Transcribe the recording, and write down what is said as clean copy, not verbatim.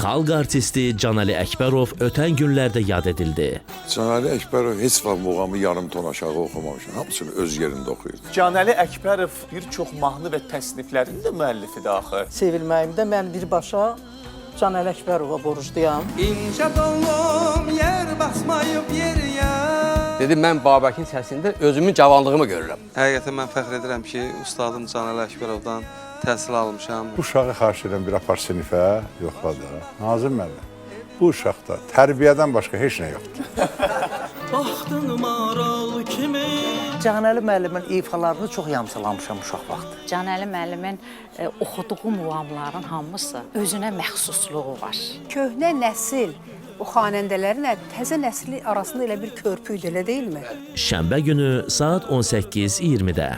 Xalq artisti Canəli Əkbərov ötən günlərdə yad edildi. Canəli Əkbərov heç vaxt muğamı yarım ton aşağı oxumamışdı. Hamısını öz yerində oxuyurdu. Canəli Əkbərov bir çox mahnı və təsniflərin də müəllifidir axı. Sevilməyimdə mən birbaşa Canəli Əkbərova borcluyam. İncə dolum, yer basmayıb yeriyə. Dedim, mən Babəkin səsində özümün cavanlığımı görürəm. Həqiqətən mən fəxr edirəm ki, ustadım Canəli Əkbərovdan təhsil almışam. Bu uşağı xahiş edən bir apar sinifə yoxladı. Nazım müəllim, bu uşaqda tərbiyədən başqa heç nə yoxdur. Baxdın maral kimi. Canəli müəllimin ifalarını çox yamsılamışam uşaq vaxtı. Canəli müəllimin oxuduğu muğamların hamısı özünə məxsusluğu var. Köhnə nəsil bu xanəndələrin təzə nəsli arasında elə bir körpü idi, elə deyilmi? Şənbə günü saat 18:20-də.